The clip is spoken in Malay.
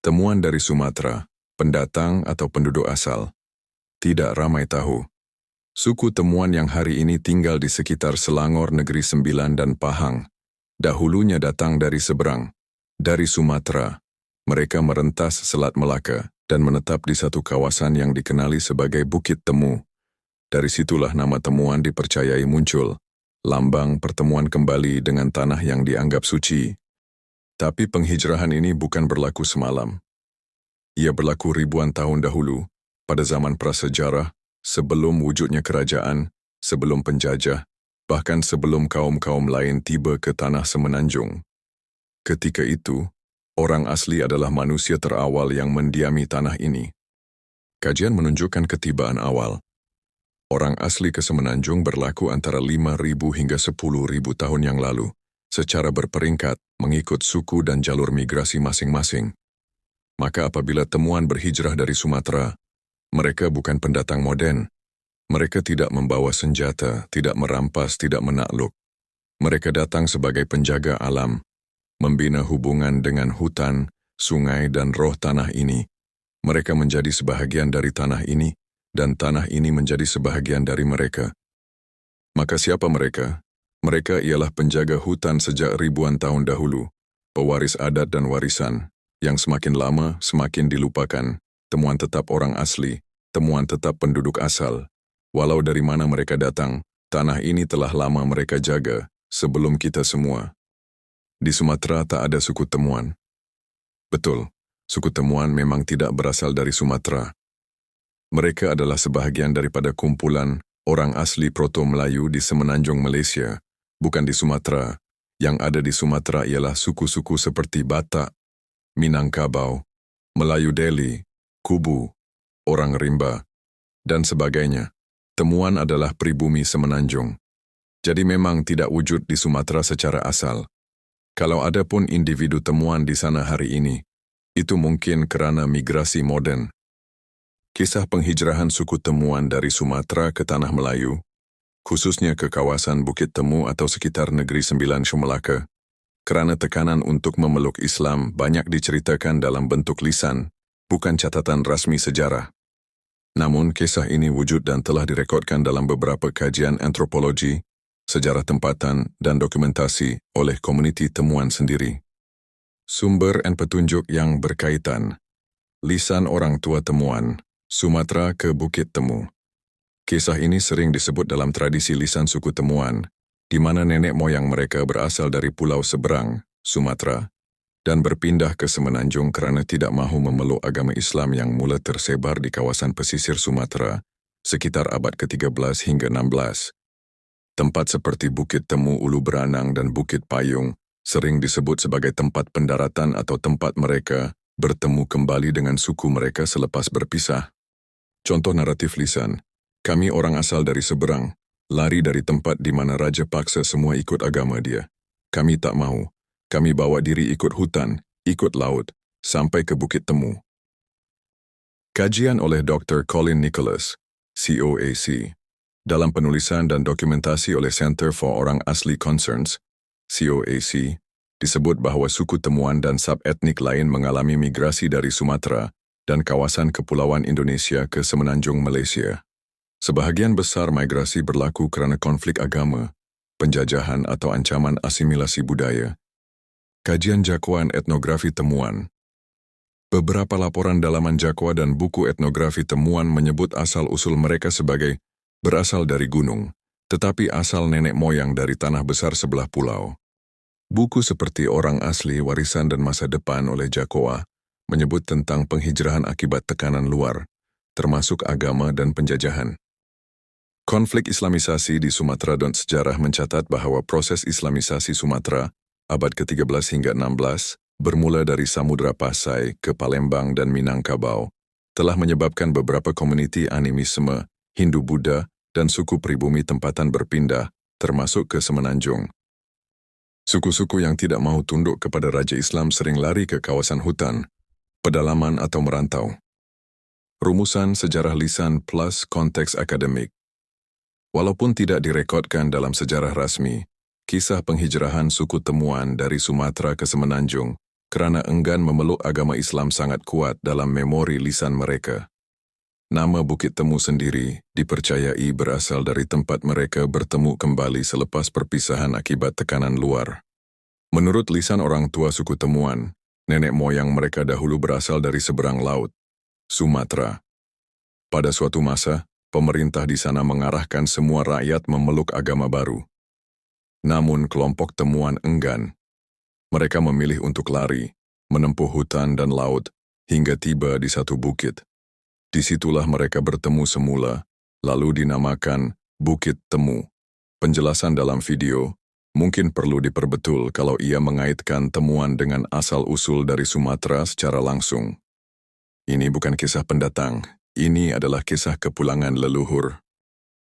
Temuan dari Sumatera, pendatang atau penduduk asal. Tidak ramai tahu. Suku temuan yang hari ini tinggal di sekitar Selangor Negeri Sembilan dan Pahang, dahulunya datang dari seberang, dari Sumatera. Mereka merentas Selat Melaka dan menetap di satu kawasan yang dikenali sebagai Bukit Temu. Dari situlah nama temuan dipercayai muncul, lambang pertemuan kembali dengan tanah yang dianggap suci. Tapi penghijrahan ini bukan berlaku semalam. Ia berlaku ribuan tahun dahulu, pada zaman prasejarah, sebelum wujudnya kerajaan, sebelum penjajah, bahkan sebelum kaum-kaum lain tiba ke tanah Semenanjung. Ketika itu, orang asli adalah manusia terawal yang mendiami tanah ini. Kajian menunjukkan ketibaan awal. Orang asli ke Semenanjung berlaku antara 5.000 hingga 10.000 tahun yang lalu, secara berperingkat mengikut suku dan jalur migrasi masing-masing. Maka apabila temuan berhijrah dari Sumatera, mereka bukan pendatang modern. Mereka tidak membawa senjata, tidak merampas, tidak menakluk. Mereka datang sebagai penjaga alam, membina hubungan dengan hutan, sungai dan roh tanah ini. Mereka menjadi sebahagian dari tanah ini, dan tanah ini menjadi sebahagian dari mereka. Maka siapa mereka? Mereka ialah penjaga hutan sejak ribuan tahun dahulu, pewaris adat dan warisan, yang semakin lama semakin dilupakan. Temuan tetap orang asli, temuan tetap penduduk asal. Walau dari mana mereka datang, tanah ini telah lama mereka jaga, sebelum kita semua. Di Sumatera tak ada suku temuan. Betul, suku temuan memang tidak berasal dari Sumatera. Mereka adalah sebahagian daripada kumpulan orang asli Proto-Melayu di Semenanjung Malaysia, bukan di Sumatera. Yang ada di Sumatera ialah suku-suku seperti Batak, Minangkabau, Melayu Deli, Kubu, orang Rimba, dan sebagainya. Temuan adalah pribumi Semenanjung. Jadi memang tidak wujud di Sumatera secara asal. Kalau ada pun individu temuan di sana hari ini, itu mungkin kerana migrasi modern. Kisah penghijrahan suku temuan dari Sumatera ke Tanah Melayu, khususnya ke kawasan Bukit Temu atau sekitar Negeri Sembilan Melaka, kerana tekanan untuk memeluk Islam banyak diceritakan dalam bentuk lisan, bukan catatan rasmi sejarah. Namun, kisah ini wujud dan telah direkodkan dalam beberapa kajian antropologi, sejarah tempatan dan dokumentasi oleh komuniti temuan sendiri. Sumber dan petunjuk yang berkaitan. Lisan orang tua temuan, Sumatera ke Bukit Temu. Kisah ini sering disebut dalam tradisi lisan suku temuan, di mana nenek moyang mereka berasal dari pulau seberang, Sumatera, dan berpindah ke Semenanjung kerana tidak mahu memeluk agama Islam yang mula tersebar di kawasan pesisir Sumatera sekitar abad ke-13 hingga 16. Tempat seperti Bukit Temu Ulu Beranang dan Bukit Payung sering disebut sebagai tempat pendaratan atau tempat mereka bertemu kembali dengan suku mereka selepas berpisah. Contoh naratif lisan, kami orang asal dari seberang, lari dari tempat di mana raja paksa semua ikut agama dia. Kami tak mahu. Kami bawa diri ikut hutan, ikut laut, sampai ke Bukit Temu. Kajian oleh Dr. Colin Nicholas, COAC, dalam penulisan dan dokumentasi oleh Center for Orang Asli Concerns, COAC, disebut bahawa suku temuan dan sub-etnik lain mengalami migrasi dari Sumatera dan kawasan kepulauan Indonesia ke Semenanjung Malaysia. Sebahagian besar migrasi berlaku kerana konflik agama, penjajahan atau ancaman asimilasi budaya. Kajian jakwan etnografi temuan. Beberapa laporan dalaman jakwa dan buku etnografi temuan menyebut asal-usul mereka sebagai berasal dari gunung, tetapi asal nenek moyang dari tanah besar sebelah pulau. Buku seperti Orang Asli, Warisan dan Masa Depan oleh Jakoa menyebut tentang penghijrahan akibat tekanan luar, termasuk agama dan penjajahan. Konflik Islamisasi di Sumatera dan sejarah mencatat bahawa proses Islamisasi Sumatera abad ke-13 hingga 16 bermula dari Samudra Pasai ke Palembang dan Minangkabau telah menyebabkan beberapa komuniti animisme, Hindu-Buddha dan suku pribumi tempatan berpindah, termasuk ke Semenanjung. Suku-suku yang tidak mahu tunduk kepada Raja Islam sering lari ke kawasan hutan, pedalaman atau merantau. Rumusan sejarah lisan plus konteks akademik. Walaupun tidak direkodkan dalam sejarah rasmi, kisah penghijrahan suku temuan dari Sumatera ke Semenanjung kerana enggan memeluk agama Islam sangat kuat dalam memori lisan mereka. Nama Bukit Temu sendiri dipercayai berasal dari tempat mereka bertemu kembali selepas perpisahan akibat tekanan luar. Menurut lisan orang tua suku Temuan, nenek moyang mereka dahulu berasal dari seberang laut, Sumatera. Pada suatu masa, pemerintah di sana mengarahkan semua rakyat memeluk agama baru. Namun kelompok Temuan enggan. Mereka memilih untuk lari, menempuh hutan dan laut, hingga tiba di satu bukit. Disitulah mereka bertemu semula, lalu dinamakan Bukit Temu. Penjelasan dalam video mungkin perlu diperbetul kalau ia mengaitkan Temuan dengan asal-usul dari Sumatera secara langsung. Ini bukan kisah pendatang, ini adalah kisah kepulangan leluhur.